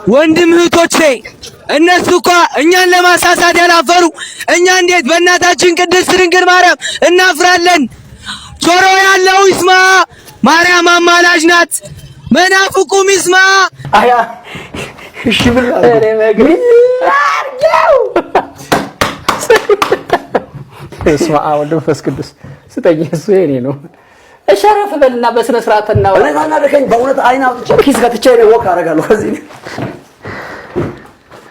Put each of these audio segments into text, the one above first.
ወንድም እህቶቼ እነሱ እኮ እኛን ለማሳሳት ያላፈሩ እኛ እንዴት በእናታችን ቅድስት ድንግል ማርያም እናፍራለን? ጆሮ ያለው ይስማ፣ ማርያም አማላጅ ናት። መናፍቁም ይስማ። አያ እሺ ብላ እስማ ወልድ መንፈስ ቅዱስ ስጠኝ። እሱ የኔ ነው። እሸረፍ በልና በስነ ስርዓትና ወለና ደከኝ በእውነት አይና አውጥቼ ኪስ ከተቼ ነው ወክ አደርጋለሁ። ከዚህ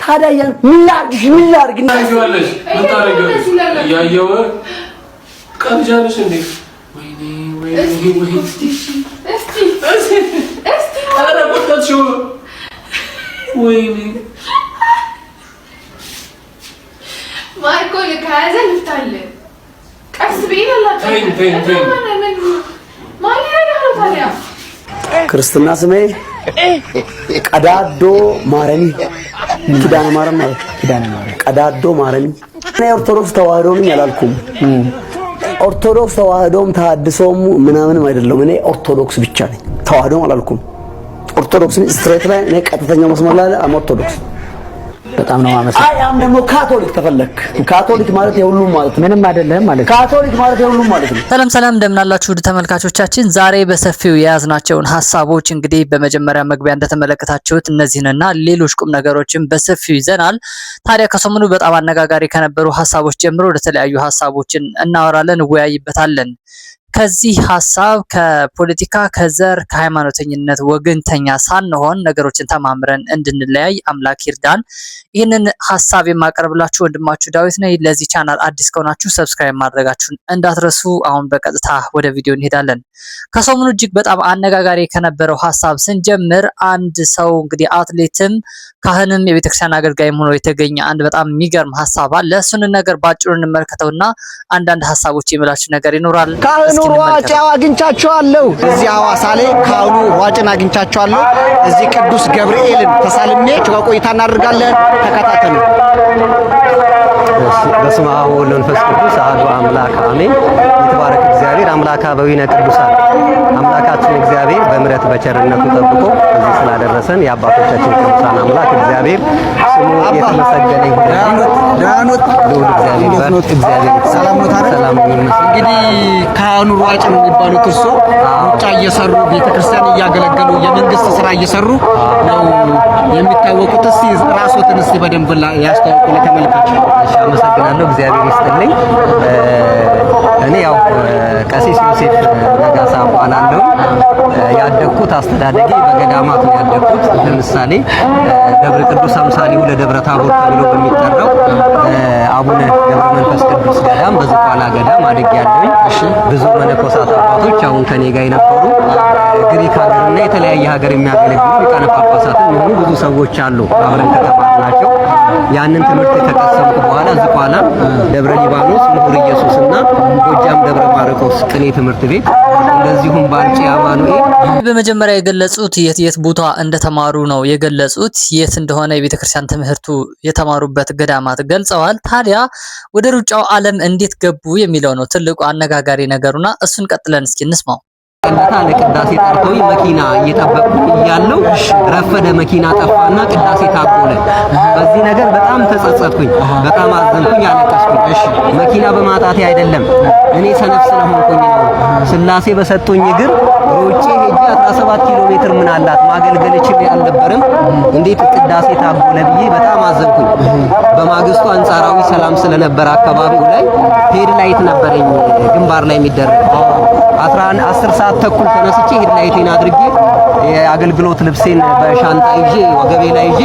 ታዲያ ምን ላድርግ ታዩዋለሽ? ምን ታረጋለሽ? ያየው ቀልጃለሽ እንዴ? ወይኔ እስቲ አረ ወጣችሁ ወይኔ ማይኮል ካዘ ልታለ ቀስ ቢላላ ክርስትና ስሜ ቀዳዶ ማረሚ ኪዳነ ማርያም ማለት ቀዳዶ ማረሚ። እኔ ኦርቶዶክስ ተዋህዶ ነኝ አላልኩም። ኦርቶዶክስ ተዋህዶም ተሐድሶም ምናምንም አይደለም። እኔ ኦርቶዶክስ ብቻ ነኝ። ተዋህዶም አላልኩም። ኦርቶዶክስ ነኝ። ስትሬት ላይ እኔ ቀጥተኛው መስመር ላይ አም ኦርቶዶክስ። በጣም ነው ማመሰ አያም ደግሞ ካቶሊክ ተፈለክ ካቶሊክ ማለት የሁሉም ማለት ምንም አይደለም ማለት ካቶሊክ ማለት የሁሉም ማለት ነው። ሰላም እንደምናላችሁ ውድ ተመልካቾቻችን፣ ዛሬ በሰፊው የያዝናቸውን ሐሳቦች እንግዲህ በመጀመሪያ መግቢያ እንደተመለከታችሁት እነዚህንና ሌሎች ቁም ነገሮችን በሰፊው ይዘናል። ታዲያ ከሰሞኑ በጣም አነጋጋሪ ከነበሩ ሐሳቦች ጀምሮ ወደ ተለያዩ ሐሳቦችን እናወራለን፣ እንወያይበታለን። ከዚህ ሐሳብ ከፖለቲካ ከዘር ከሃይማኖተኝነት ወገንተኛ ሳንሆን ነገሮችን ተማምረን እንድንለያይ አምላክ ይርዳን። ይህንን ሐሳብ የማቀርብላችሁ ወንድማችሁ ዳዊት ነኝ። ለዚህ ቻናል አዲስ ከሆናችሁ ሰብስክራይብ ማድረጋችሁን እንዳትረሱ። አሁን በቀጥታ ወደ ቪዲዮ እንሄዳለን። ከሰሞኑ እጅግ በጣም አነጋጋሪ ከነበረው ሐሳብ ስንጀምር አንድ ሰው እንግዲህ አትሌትም ካህንም የቤተክርስቲያን አገልጋይም ሆኖ የተገኘ አንድ በጣም የሚገርም ሐሳብ አለ። እሱን ነገር ባጭሩ እንመልከተውና አንዳንድ ሐሳቦች የምላችሁ ነገር ይኖራል። ካህኑ ሯጭው አግኝቻቸዋለሁ። እዚህ ሐዋሳ ላይ ካህኑ ሯጭን አግኝቻቸዋለሁ። እዚህ ቅዱስ ገብርኤልን ተሳልሜ ቆይታ እናደርጋለን። ተከታተሉ። በስመ አብ ወወልድ ወመንፈስ ቅዱስ አሐዱ አምላክ አሜን። የተባረከ እግዚአብሔር አምላከ አበዊነ ቅዱሳን አምላካችን እግዚአብሔር በምሕረት በቸርነቱ ጠብቆ እዚህ ስላደረሰን የአባቶቻችን ቅዱሳን አምላክ እግዚአብሔር ስሙ የተመሰገነ ይሁን። ዳኖት እግዚአብሔር ሰላም ነው። እንግዲህ ካህኑ ሯጭ የሚባሉት እርሶ ሩጫ እየሰሩ ቤተክርስቲያን እያገለገሉ የመንግስት ስራ እየሰሩ ነው የሚታወቁት። እስቲ ራስዎትን እስቲ በደንብ ያስተዋውቁ ለተመልካች። እሺ፣ አመሰግናለሁ። እግዚአብሔር ይስጥልኝ። እኔ ያው ቀሲስ ዮሴፍ ነጋሳ እባላለሁ። ያደግኩት አስተዳደጌ በገዳማት ነው ያደግኩት። ለምሳሌ ደብረ ቅዱስ አምሳሊሁ ለደብረ ታቦር ተብሎ በሚጠራው አቡነ ገብረ መንፈስ ቅዱስ ገዳም በዝቋላ ገዳም አድጌያለሁኝ። ብዙ መነኮሳት አባቶች አሁን ከኔ ጋር የነበሩ ግሪክ ሀገርና የተለያየ ሀገር የሚያገለግሉ ሊቃነ ጳጳሳትም የሆኑ ብዙ ሰዎች አሉ አብረን ከተማርናቸው። ያንን ትምህርት ከቀሰምኩ በኋላ ዝቋላ ደብረ ሊባኖስ ምሁር ኢየሱስና ጎጃም ደብረ ማርቆስ ቅኔ ትምህርት ቤት እንደዚሁም ባልጪ አማኑኤል በመጀመሪያ የገለጹት የት ቦታ እንደተማሩ ነው የገለጹት። የት እንደሆነ የቤተክርስቲያን ትምህርቱ የተማሩበት ገዳማት ገልጸዋል። ታዲያ ወደ ሩጫው ዓለም እንዴት ገቡ የሚለው ነው ትልቁ አነጋጋሪ ነገሩና እሱን ቀጥለን እስኪ እንስማው። ቀጥታ ለቅዳሴ ጠርተውኝ መኪና እየጠበቅኩ እያለሁ ረፈደ። መኪና ጠፋና ቅዳሴ ታጎለ። በዚህ ነገር በጣም ተጸጸትኩኝ፣ በጣም አዘንኩኝ፣ አለቀስኩኝ። መኪና በማጣቴ አይደለም እኔ ሰነፍ ስለሆንኩኝ ነው። ስላሴ በሰጡኝ እግር ሮጬ ሄጄ 17 ኪሎ ሜትር ምን አላት ማገልገል እችል አልነበረም። እንዴት ቅዳሴ ታጎለ ብዬ በጣም አዘንኩኝ። በማግስቱ አንጻራዊ ሰላም ስለነበር አካባቢው ላይ ሄድ ላይት ነበረኝ ግንባር ላይ የሚደረግ 10 ሰዓት ተኩል ተነስቼ ሄድ ላይቴን አድርጌ የአገልግሎት ልብሴን በሻንጣ ይዤ ወገቤ ላይ ይዤ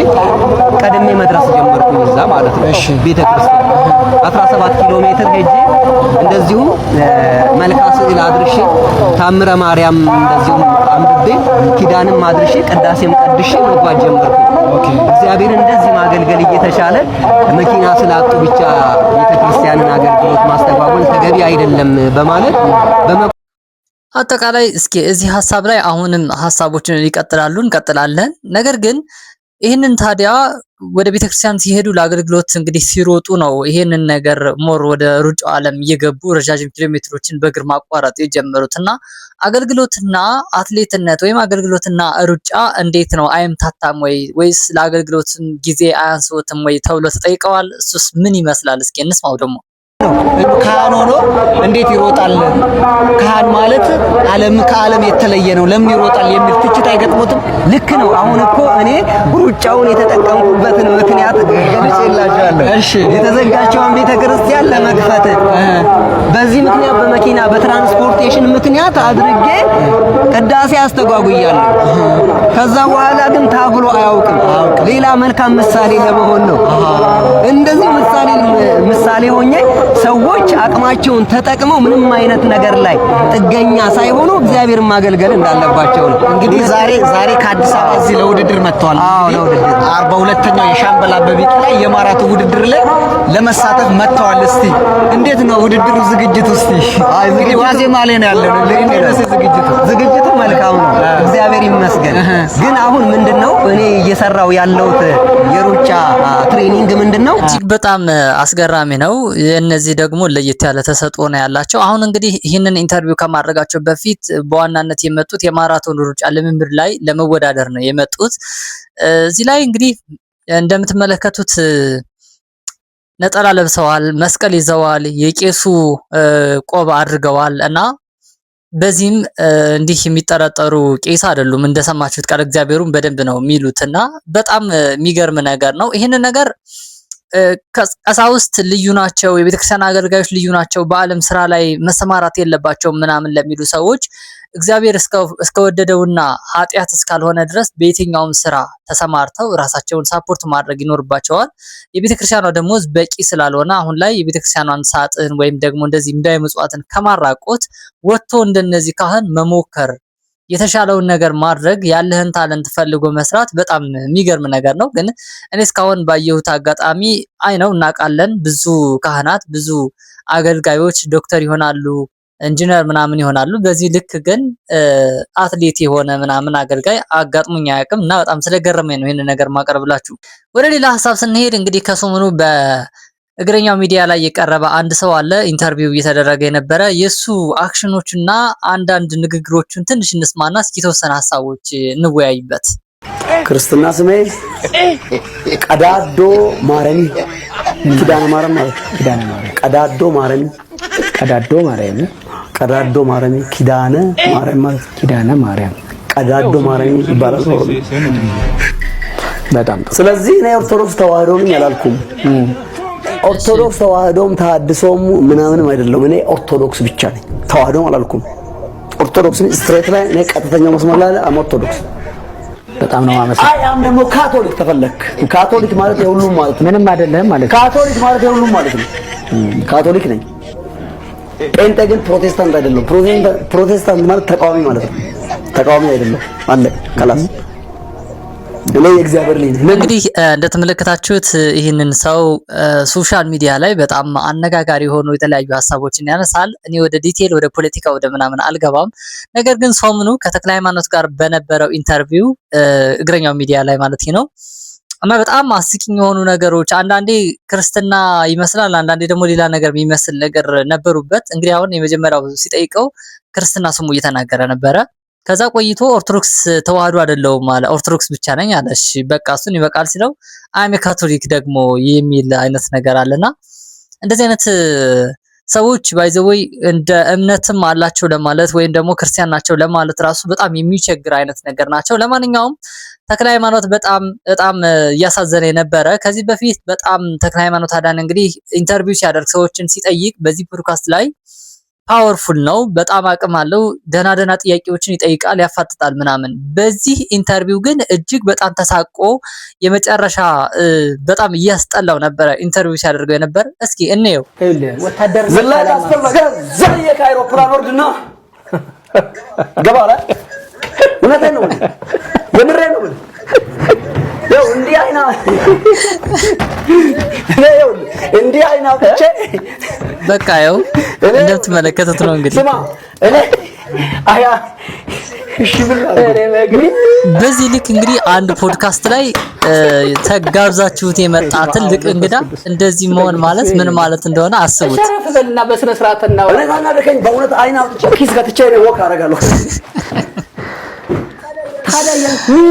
ቀድሜ መድረስ ጀመርኩኝ እዛ ማለት ነው። ቤተክርስቲያን 17 ኪሎ ሜትር ሄጄ እንደዚሁ መልካ ስዕል አድርሼ ታምረ ማርያም እንደዚሁ አንብቤ ኪዳንም አድርሼ ቅዳሴም ቀድሼ መጓዝ ጀመርኩኝ። እግዚአብሔር እንደዚህ ማገልገል እየተሻለ መኪና ስላጡ ብቻ ቤተክርስቲያንን አገልግሎት ማስተጓጎል ተገቢ አይደለም በማለት አጠቃላይ እስኪ እዚህ ሐሳብ ላይ አሁንም ሐሳቦችን እንቀጥላለን። ነገር ግን ይህንን ታዲያ ወደ ቤተክርስቲያን ሲሄዱ ለአገልግሎት እንግዲህ ሲሮጡ ነው ይሄንን ነገር ሞር ወደ ሩጫው ዓለም እየገቡ ረጃጅም ኪሎ ሜትሮችን በእግር ማቋረጥ የጀመሩትና አገልግሎትና አትሌትነት ወይም አገልግሎትና ሩጫ እንዴት ነው አይምታታም ወይስ ለአገልግሎትም ጊዜ አያንስዎትም ወይ ተብሎ ተጠይቀዋል። እሱስ ምን ይመስላል? እስኪ እንስማው ደግሞ ካህን ሆኖ እንዴት ይሮጣል? ካህን ማለት ከዓለም የተለየ ነው፣ ለምን ይሮጣል የሚል ትችት አይገጥሞትም? ልክ ነው። አሁን እኮ እኔ ሩጫውን የተጠቀምኩበትን ምክንያት ገልጬላችኋለሁ። እሺ፣ የተዘጋቸውን ቤተክርስቲያን ለመክፈት በዚህ ምክንያት በመኪና በትራንስፖርቴሽን ምክንያት አድርጌ ቅዳሴ አስተጓጉያለሁ። ከዛ በኋላ ግን ታግሎ አያውቅም። ሌላ መልካም ምሳሌ ለመሆን ነው። እንደዚህ ምሳሌ ሆኜ ሰዎች አቅማቸውን ተጠቅመው ምንም አይነት ነገር ላይ ጥገኛ ሳይሆኑ እግዚአብሔርን ማገልገል እንዳለባቸው ነው። እንግዲህ ዛሬ ከአዲስ አበባ እዚህ ለውድድር መጥተዋል። ለውድድር 42ኛው የሻምበል አበበ ቢቂላ የማራቶን ውድድር ላይ ለመሳተፍ መጥተዋል። እስቲ እንዴት ነው ውድድሩ ዝግጅቱ? እስቲ እንግዲህ ዋዜማ ላይ ነው ያለነው። ዝግጅቱ መልካም ነው፣ እግዚአብሔር ይመስገን። ግን አሁን ምንድነው እኔ እየሰራው ያለሁት የሩጫ ትሬኒንግ ምንድነው እጅግ በጣም አስገራሚ ነው። እነዚህ ደግሞ ለየት ያለ ተሰጥኦ ነው ያላቸው። አሁን እንግዲህ ይህንን ኢንተርቪው ከማድረጋቸው በፊት በዋናነት የመጡት የማራቶን ሩጫ ልምምድ ላይ ለመወዳደር ነው የመጡት። እዚህ ላይ እንግዲህ እንደምትመለከቱት ነጠላ ለብሰዋል፣ መስቀል ይዘዋል፣ የቄሱ ቆብ አድርገዋል እና በዚህም እንዲህ የሚጠረጠሩ ቄስ አይደሉም። እንደሰማችሁት ቃል እግዚአብሔሩን በደንብ ነው የሚሉትና በጣም የሚገርም ነገር ነው። ይህንን ነገር ቀሳውስት ልዩ ናቸው፣ የቤተክርስቲያን አገልጋዮች ልዩ ናቸው፣ በዓለም ስራ ላይ መሰማራት የለባቸውም ምናምን ለሚሉ ሰዎች እግዚአብሔር እስከወደደውና ኃጢአት እስካልሆነ ድረስ በየትኛውም ስራ ተሰማርተው ራሳቸውን ሳፖርት ማድረግ ይኖርባቸዋል። የቤተክርስቲያኗ ደሞዝ በቂ ስላልሆነ አሁን ላይ የቤተክርስቲያኗን ሳጥን ወይም ደግሞ እንደዚህ እንዳይ ምጽዋትን ከማራቆት ወጥቶ እንደነዚህ ካህን መሞከር የተሻለውን ነገር ማድረግ ያለህን ታለንት ፈልጎ መስራት በጣም የሚገርም ነገር ነው። ግን እኔ እስካሁን ባየሁት አጋጣሚ ነው እናውቃለን፣ ብዙ ካህናት ብዙ አገልጋዮች ዶክተር ይሆናሉ፣ ኢንጂነር ምናምን ይሆናሉ። በዚህ ልክ ግን አትሌት የሆነ ምናምን አገልጋይ አጋጥሞኝ አያውቅም እና በጣም ስለገረመኝ ነው ይሄን ነገር ማቀርብላችሁ። ወደ ሌላ ሐሳብ ስንሄድ እንግዲህ ከሰሞኑ እግረኛው ሚዲያ ላይ የቀረበ አንድ ሰው አለ፣ ኢንተርቪው እየተደረገ የነበረ የሱ አክሽኖችና አንዳንድ ንግግሮችን ትንሽ እንስማና እስኪ ተወሰነ ሐሳቦች እንወያይበት። ክርስትና ስሜ ቀዳዶ ማረሚ ኪዳነ ማርያም ማለት ቀዳዶ ማረሚ ኪዳነ ማርያም ማለት ቀዳዶ ማረሚ ይባላል። በጣም ስለዚህ እኔ ኦርቶዶክስ ተዋህዶ ነኝ አላልኩም። ኦርቶዶክስ ተዋህዶም ተሐድሶም ምናምንም አይደለም። እኔ ኦርቶዶክስ ብቻ ነኝ፣ ተዋህዶም አላልኩም። ኦርቶዶክስ ነኝ ስትሬት ላይ እኔ ቀጥተኛው መስመር ላይ አም ኦርቶዶክስ። በጣም ነው አመሰግናለሁ። አያም ደግሞ ካቶሊክ ተፈለክ። ካቶሊክ ማለት የሁሉም ማለት ምንም አይደለም ማለት ካቶሊክ ማለት የሁሉም ማለት ነው። ካቶሊክ ነኝ። ጴንጤ ግን ፕሮቴስታንት አይደለም። ፕሮቴስታንት ማለት ተቃዋሚ ማለት ነው። ተቃዋሚ አይደለም ማለት ከላስ እንግዲህ እንደተመለከታችሁት ይህንን ሰው ሶሻል ሚዲያ ላይ በጣም አነጋጋሪ ሆኖ የተለያዩ ሐሳቦችን ያነሳል። እኔ ወደ ዲቴል ወደ ፖለቲካ ወደ ምናምን አልገባም። ነገር ግን ሰሞኑ ከተክለ ሃይማኖት ጋር በነበረው ኢንተርቪው እግረኛው ሚዲያ ላይ ማለት ነው እና በጣም አስቂኝ የሆኑ ነገሮች አንዳንዴ ክርስትና ይመስላል፣ አንዳንዴ ደግሞ ሌላ ነገር የሚመስል ነገር ነበሩበት። እንግዲህ አሁን የመጀመሪያው ሲጠይቀው ክርስትና ስሙ እየተናገረ ነበረ። ከዛ ቆይቶ ኦርቶዶክስ ተዋህዶ አይደለሁም አለ። ኦርቶዶክስ ብቻ ነኝ አለ። እሺ በቃ እሱን ይበቃል ሲለው አይም ካቶሊክ ደግሞ የሚል አይነት ነገር አለና እንደዚህ አይነት ሰዎች ባይዘወይ እንደ እምነትም አላቸው ለማለት ወይም ደግሞ ክርስቲያን ናቸው ለማለት ራሱ በጣም የሚቸግር አይነት ነገር ናቸው። ለማንኛውም ተክለ ሃይማኖት በጣም እያሳዘነ የነበረ ከዚህ በፊት በጣም ተክለ ሃይማኖት አዳነ እንግዲህ ኢንተርቪው ሲያደርግ ሰዎችን ሲጠይቅ በዚህ ፖድካስት ላይ ፓወርፉል ነው፣ በጣም አቅም አለው፣ ደና ጥያቄዎችን ይጠይቃል፣ ያፋጥጣል ምናምን። በዚህ ኢንተርቪው ግን እጅግ በጣም ተሳቆ የመጨረሻ በጣም እያስጠላው ነበረ ኢንተርቪው ሲያደርገው የነበር። እስኪ እንየው። ወታደር ዘላታ አስተፈገ ዘየ ከአይሮፕላን ወርድና ገባላ እውነቴን ነው የምሬን ነው ያው እንዲህ አይና ብቻ በቃ ያው እንደምትመለከቱት ነው እንግዲህ ስማ እኔ አያ እሺ በዚህ ልክ እንግዲህ አንድ ፖድካስት ላይ ተጋብዛችሁት የመጣ ትልቅ እንግዳ እንደዚህ መሆን ማለት ምን ማለት እንደሆነ አስቡት። ተረፈና በስነ ስርዓትና ወለና ደከኝ በእውነት አይና አውጥቼ ኪስ ጋትቼ ነው ወክ አደርጋለሁ። ታዲያ ምን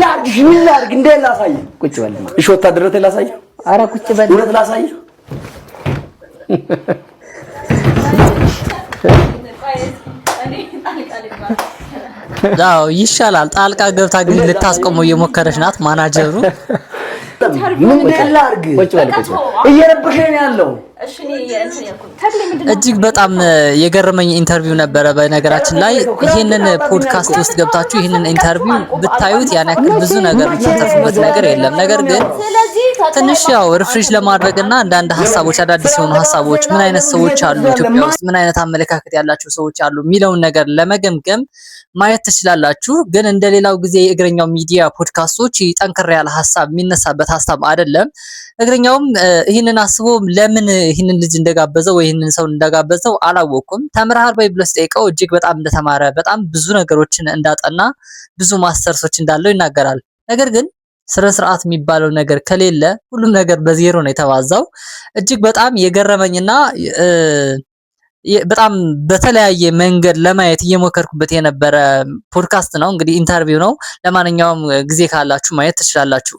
ላድርግ እንዴ ላሳይ? ቁጭ በል እሺ፣ ወታደረቴ ላሳይ። ኧረ ቁጭ በል እውነት ላሳይ። ያው ይሻላል። ጣልቃ ገብታ ግን ልታስቆመው እየሞከረች ናት ማናጀሩ። ምን ላድርግ? እየረበሸኝ ነው ያለው። እጅግ በጣም የገረመኝ ኢንተርቪው ነበረ። በነገራችን ላይ ይሄንን ፖድካስት ውስጥ ገብታችሁ ይሄንን ኢንተርቪው ብታዩት ያን ያክል ብዙ ነገር የምታተርፉበት ነገር የለም። ነገር ግን ትንሽ ያው ሪፍሬሽ ለማድረግና አንዳንድ ሀሳቦች አዳዲስ የሆኑ ሀሳቦች ምን አይነት ሰዎች አሉ ኢትዮጵያ ውስጥ ምን አይነት አመለካከት ያላቸው ሰዎች አሉ የሚለውን ነገር ለመገምገም ማየት ትችላላችሁ። ግን እንደሌላው ጊዜ የእግረኛው ሚዲያ ፖድካስቶች ጠንከር ያለ ሀሳብ የሚነሳበት ሀሳብ አይደለም። እግረኛውም ይህንን አስቦ ለምን ይህንን ልጅ እንደጋበዘው ወይ ይህንን ሰው እንደጋበዘው አላወኩም። ተምረሃል ወይ ብሎ ሲጠይቀው እጅግ በጣም እንደተማረ በጣም ብዙ ነገሮችን እንዳጠና ብዙ ማስተርሶች እንዳለው ይናገራል። ነገር ግን ስነ ስርዓት የሚባለው ነገር ከሌለ ሁሉም ነገር በዜሮ ነው የተባዛው። እጅግ በጣም የገረመኝና በጣም በተለያየ መንገድ ለማየት እየሞከርኩበት የነበረ ፖድካስት ነው። እንግዲህ ኢንተርቪው ነው። ለማንኛውም ጊዜ ካላችሁ ማየት ትችላላችሁ።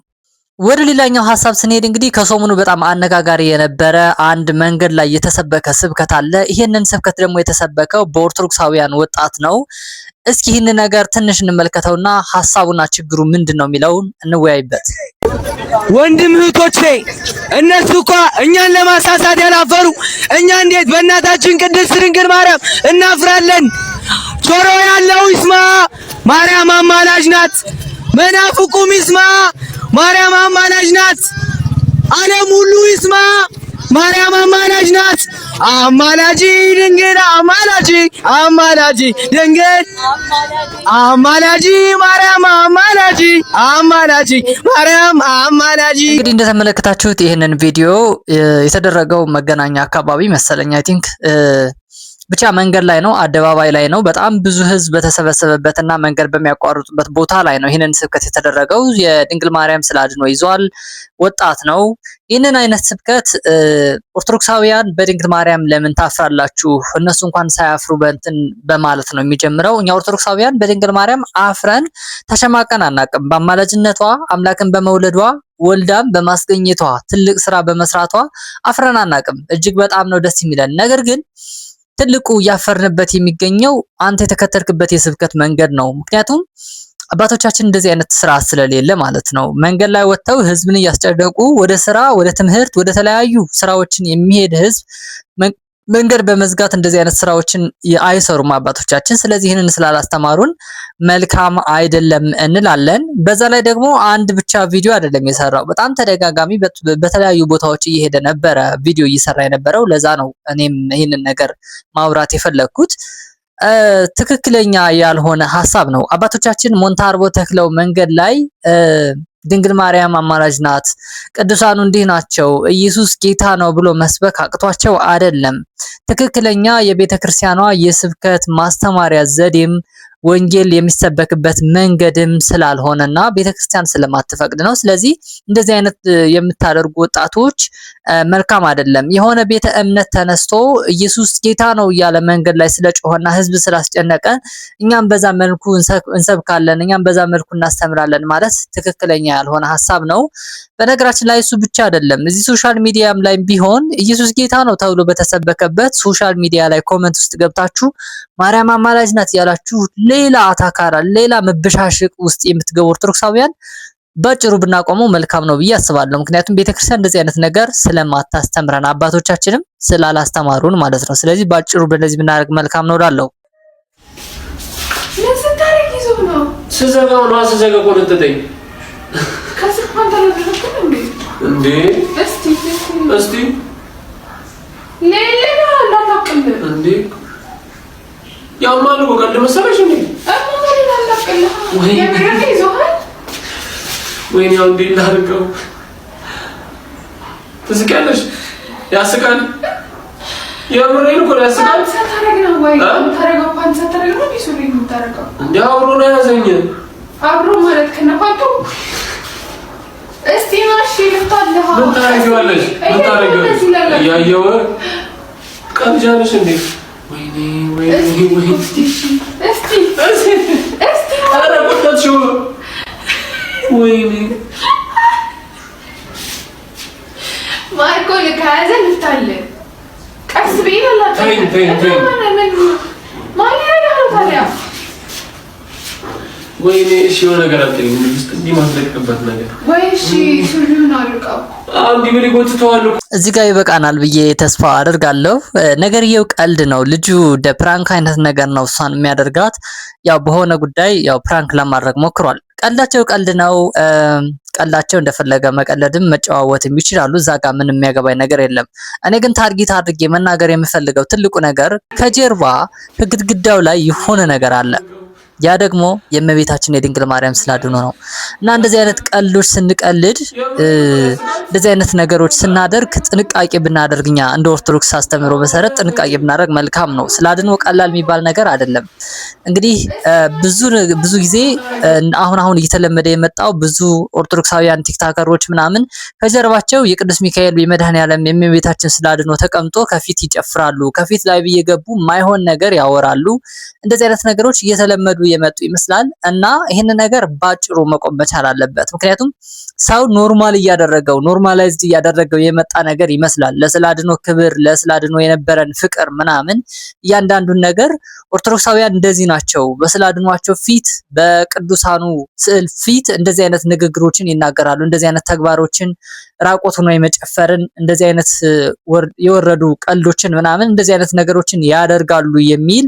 ወደ ሌላኛው ሀሳብ ስንሄድ እንግዲህ ከሰሞኑ በጣም አነጋጋሪ የነበረ አንድ መንገድ ላይ የተሰበከ ስብከት አለ። ይሄንን ስብከት ደግሞ የተሰበከው በኦርቶዶክሳውያን ወጣት ነው። እስኪ ይህን ነገር ትንሽ እንመልከተውና ሀሳቡና ችግሩ ምንድነው የሚለውን እንወያይበት። ወንድም እህቶቼ እነሱ እኮ እኛን ለማሳሳት ያላፈሩ እኛ እንዴት በእናታችን ቅድስት ድንግል ማርያም እናፍራለን? ጆሮ ያለው ይስማ፣ ማርያም አማላጅ ናት። መናፍቁም ይስማ፣ ማርያም አማላጅ ናት። ዓለም ሁሉ ይስማ፣ ማርያም አማላጅ ናት። አማላጂ ድንግል አማላጂ አማላጂ ድንግል አማላጂ ማርያም አማላጂ አማላጂ ማርያም አማላጂ። እንግዲህ እንደተመለከታችሁት ይህንን ቪዲዮ የተደረገው መገናኛ አካባቢ መሰለኝ አይ ቲንክ ብቻ መንገድ ላይ ነው፣ አደባባይ ላይ ነው። በጣም ብዙ ህዝብ በተሰበሰበበትና መንገድ በሚያቋርጡበት ቦታ ላይ ነው ይህንን ስብከት የተደረገው። የድንግል ማርያም ስዕል አድኖ ይዟል። ወጣት ነው። ይህንን አይነት ስብከት ኦርቶዶክሳውያን በድንግል ማርያም ለምን ታፍራላችሁ? እነሱ እንኳን ሳያፍሩ በእንትን በማለት ነው የሚጀምረው። እኛ ኦርቶዶክሳውያን በድንግል ማርያም አፍረን ተሸማቀን አናቅም። በአማላጅነቷ አምላክን በመውለዷ ወልዳም በማስገኘቷ ትልቅ ስራ በመስራቷ አፍረን አናቅም። እጅግ በጣም ነው ደስ የሚለን። ነገር ግን ትልቁ ያፈርንበት የሚገኘው አንተ የተከተልክበት የስብከት መንገድ ነው። ምክንያቱም አባቶቻችን እንደዚህ አይነት ስራ ስለሌለ ማለት ነው። መንገድ ላይ ወጥተው ህዝብን እያስጨደቁ ወደ ስራ፣ ወደ ትምህርት፣ ወደ ተለያዩ ስራዎችን የሚሄድ ህዝብ መንገድ በመዝጋት እንደዚህ አይነት ስራዎችን አይሰሩም አባቶቻችን። ስለዚህ ይህንን ስላላስተማሩን መልካም አይደለም እንላለን። በዛ ላይ ደግሞ አንድ ብቻ ቪዲዮ አይደለም የሰራው፣ በጣም ተደጋጋሚ በተለያዩ ቦታዎች እየሄደ ነበረ ቪዲዮ እየሰራ የነበረው። ለዛ ነው እኔም ይህንን ነገር ማውራት የፈለግኩት። ትክክለኛ ያልሆነ ሀሳብ ነው። አባቶቻችን ሞንታርቦ ተክለው መንገድ ላይ ድንግል ማርያም አማላጅ ናት፣ ቅዱሳኑ እንዲህ ናቸው፣ ኢየሱስ ጌታ ነው ብሎ መስበክ አቅቷቸው አይደለም። ትክክለኛ የቤተክርስቲያኗ የስብከት ማስተማሪያ ዘዴም ወንጌል የሚሰበክበት መንገድም ስላልሆነና ቤተክርስቲያን ስለማትፈቅድ ነው። ስለዚህ እንደዚህ አይነት የምታደርጉ ወጣቶች መልካም አይደለም። የሆነ ቤተ እምነት ተነስቶ ኢየሱስ ጌታ ነው እያለ መንገድ ላይ ስለጮኸና ህዝብ ስላስጨነቀ እኛም በዛ መልኩ እንሰብካለን፣ እኛም በዛ መልኩ እናስተምራለን ማለት ትክክለኛ ያልሆነ ሀሳብ ነው። በነገራችን ላይ እሱ ብቻ አይደለም። እዚህ ሶሻል ሚዲያም ላይ ቢሆን ኢየሱስ ጌታ ነው ተብሎ በተሰበከበት ሶሻል ሚዲያ ላይ ኮሜንት ውስጥ ገብታችሁ ማርያም አማላጅ ናት ያላችሁ ሌላ አታካራ ሌላ መበሻሽቅ ውስጥ የምትገቡ ኦርቶዶክሳውያን ባጭሩ ብናቆመው መልካም ነው ብዬ አስባለሁ። ምክንያቱም ቤተክርስቲያን እንደዚህ አይነት ነገር ስለማታስተምረን አባቶቻችንም ስላላስተማሩን ማለት ነው። ስለዚህ ባጭሩ በእንደዚህ ብናደርግ መልካም ነው እላለሁ። ስዘጋው ነው አስዘጋው ቆንጥጠኝ እንዴ እስቲ ሌላ አላቀም እንዴ ያማሉ ወቀል መሰለሽ እንዴ ወይኔ ያው እንዴ ላድርገው ትስቃለሽ ያስቃል የምሬን እኮ ያስቃል። ሰተረግና ወይ ተረጋው ፓንት ሰተረግና ቢሱሪ የምታረጋው እንዴ አብሮ ነው ያዘኝ። አብሮ ማለት ከነፋቱ እስቲ ማሽ ልታለህ ምን ታረጊዋለሽ? ምን ታረጊዋለሽ? ያየው ቀንጃለሽ እንዴ? ወይኔ እስቲ አረ ወጣችሁ ወይኔ ማርኮ ለካዘ ልታለ ቀስ ቢላ ተይ ታዲያ ወይኔ እሺ የሆነ ነገር አትልኝ ውስጥ እንዲህ ማስለቀቅበት ነገር ወይ እሺ ሱሪውን አልቀው አንዲ ምን ይጎትተዋል እዚህ ጋር ይበቃናል ብዬ ተስፋ አደርጋለሁ። ነገርየው ቀልድ ነው። ልጁ ፕራንክ አይነት ነገር ነው እሷን የሚያደርጋት። ያው በሆነ ጉዳይ ያው ፕራንክ ለማድረግ ሞክሯል። ቀልዳቸው ቀልድ ነው። ቀልዳቸው እንደፈለገ መቀለድም መጨዋወትም ይችላሉ። እዛ ጋር ምንም የሚያገባኝ ነገር የለም። እኔ ግን ታርጌት አድርጌ መናገር የምፈልገው ትልቁ ነገር ከጀርባ ከግድግዳው ላይ የሆነ ነገር አለ። ያ ደግሞ የእመቤታችን የድንግል ማርያም ስላድኖ ነው። እና እንደዚህ አይነት ቀልዶች ስንቀልድ እንደዚህ አይነት ነገሮች ስናደርግ ጥንቃቄ ብናደርግኛ እንደ ኦርቶዶክስ አስተምህሮ መሰረት ጥንቃቄ ብናደርግ መልካም ነው። ስላድኖ ቀላል የሚባል ነገር አይደለም። እንግዲህ ብዙ ጊዜ አሁን እየተለመደ የመጣው ብዙ ኦርቶዶክሳውያን ቲክታከሮች ምናምን ከጀርባቸው የቅዱስ ሚካኤል የመድኃኔዓለም የእመቤታችን ስላድኖ ተቀምጦ ከፊት ይጨፍራሉ። ከፊት ላይ እየገቡ ማይሆን ነገር ያወራሉ። እንደዚህ አይነት ነገሮች እየተለመዱ የመጡ ይመስላል እና ይሄን ነገር ባጭሩ መቆም መቻል አለበት። ምክንያቱም ሰው ኖርማላይዝድ እያደረገው የመጣ ነገር ይመስላል። ለስላድኖ ክብር፣ ለስላድኖ የነበረን ፍቅር ምናምን እያንዳንዱን ነገር ኦርቶዶክሳውያን እንደዚህ ናቸው። በስላድኗቸው ፊት በቅዱሳኑ ስዕል ፊት እንደዚህ አይነት ንግግሮችን ይናገራሉ። እንደዚህ አይነት ተግባሮችን ራቆት ሆኖ የመጨፈርን እንደዚህ አይነት የወረዱ ቀልዶችን ምናምን እንደዚህ አይነት ነገሮችን ያደርጋሉ የሚል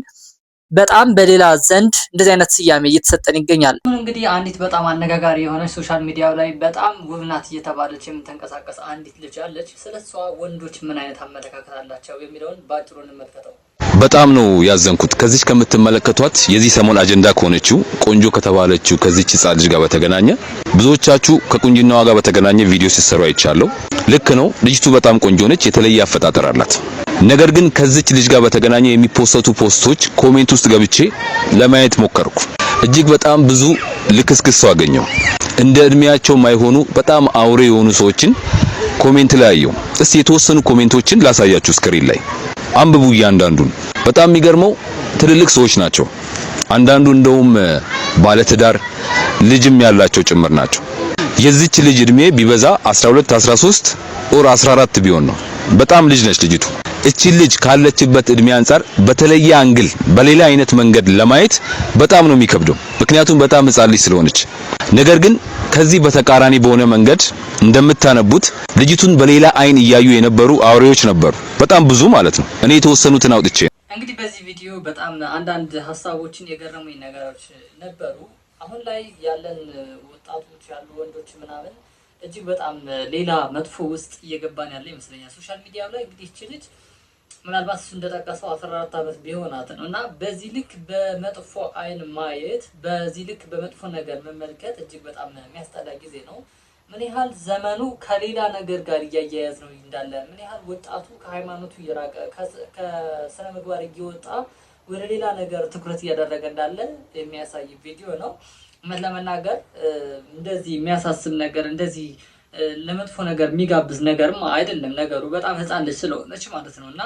በጣም በሌላ ዘንድ እንደዚህ አይነት ስያሜ እየተሰጠን ይገኛል። እንግዲህ አንዲት በጣም አነጋጋሪ የሆነች ሶሻል ሚዲያው ላይ በጣም ውብ ናት እየተባለች የምትንቀሳቀስ አንዲት ልጅ አለች። ስለሷ ወንዶች ምን አይነት አመለካከት አላቸው የሚለውን ባጭሩ እንመልከተው። በጣም ነው ያዘንኩት። ከዚህ ከምትመለከቷት የዚህ ሰሞን አጀንዳ ከሆነችው ቆንጆ ከተባለችው ከዚህች ህጻን ልጅ ጋር በተገናኘ ብዙዎቻችሁ ከቁንጅናዋ ጋር በተገናኘ ቪዲዮ ሲሰሩ አይቻለሁ። ልክ ነው፣ ልጅቱ በጣም ቆንጆ ነች፣ የተለየ አፈጣጠር አላት። ነገር ግን ከዚህች ልጅ ጋር በተገናኘ የሚፖስቱ ፖስቶች ኮሜንት ውስጥ ገብቼ ለማየት ሞከርኩ። እጅግ በጣም ብዙ ልክስክስ ሰው አገኘው። እንደ እድሜያቸው ማይሆኑ በጣም አውሬ የሆኑ ሰዎችን ኮሜንት ላይ አየሁ። እስቲ የተወሰኑ ኮሜንቶችን ላሳያችሁ ስክሪን ላይ አንብቡ እያንዳንዱን። በጣም የሚገርመው ትልልቅ ሰዎች ናቸው። አንዳንዱ እንደውም ባለትዳር ልጅም ያላቸው ጭምር ናቸው። የዚች ልጅ እድሜ ቢበዛ 12 13 ኦር 14 ቢሆን ነው። በጣም ልጅ ነች ልጅቱ። እቺ ልጅ ካለችበት እድሜ አንፃር በተለየ አንግል በሌላ አይነት መንገድ ለማየት በጣም ነው የሚከብደው፣ ምክንያቱም በጣም ህፃን ልጅ ስለሆነች። ነገር ግን ከዚህ በተቃራኒ በሆነ መንገድ እንደምታነቡት ልጅቱን በሌላ አይን እያዩ የነበሩ አውሬዎች ነበሩ፣ በጣም ብዙ ማለት ነው። እኔ የተወሰኑትን አውጥቼ እንግዲህ በዚህ ቪዲዮ በጣም አንዳንድ ሀሳቦችን የገረሙኝ ነገሮች ነበሩ። አሁን ላይ ያለን ወጣቶች ያሉ ወንዶች ምናምን እጅግ በጣም ሌላ መጥፎ ውስጥ እየገባን ያለ ይመስለኛል። ሶሻል ሚዲያ ላይ እንግዲህ እቺ ልጅ ምናልባት እሱ እንደጠቀሰው 14 ዓመት ቢሆናት ነው እና በዚህ ልክ በመጥፎ አይን ማየት፣ በዚህ ልክ በመጥፎ ነገር መመልከት እጅግ በጣም የሚያስጠላ ጊዜ ነው። ምን ያህል ዘመኑ ከሌላ ነገር ጋር እያያያዝ ነው እንዳለ፣ ምን ያህል ወጣቱ ከሃይማኖቱ እየራቀ ከስነ ምግባር እየወጣ ወደ ሌላ ነገር ትኩረት እያደረገ እንዳለ የሚያሳይ ቪዲዮ ነው። ለመናገር እንደዚህ የሚያሳስብ ነገር እንደዚህ ለመጥፎ ነገር የሚጋብዝ ነገርም አይደለም ነገሩ። በጣም ህፃን ልጅ ስለሆነች ማለት ነው። እና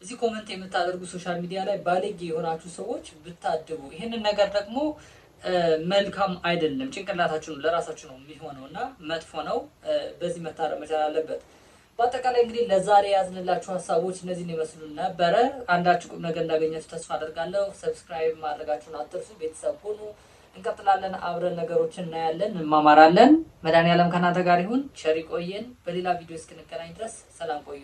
እዚህ ኮሜንት የምታደርጉ ሶሻል ሚዲያ ላይ ባለጌ የሆናችሁ ሰዎች ብታድቡ፣ ይሄንን ነገር ደግሞ መልካም አይደለም። ጭንቅላታችሁ ነው ለራሳችሁ ነው የሚሆነው እና መጥፎ ነው። በዚህ መታረም መቻል አለበት። በአጠቃላይ እንግዲህ ለዛሬ ያዝንላችሁ ሀሳቦች እነዚህን ይመስሉ ነበረ። አንዳችሁ ቁም ነገር እንዳገኛችሁ ተስፋ አደርጋለሁ። ሰብስክራይብ ማድረጋችሁን አትርሱ። ቤተሰብ ሁኑ። እንቀጥላለን። አብረን ነገሮችን እናያለን፣ እንማማራለን። መድኃኔዓለም ከእናንተ ጋር ይሁን። ቸር ይቆየን። በሌላ ቪዲዮ እስክንገናኝ ድረስ ሰላም ቆዩ።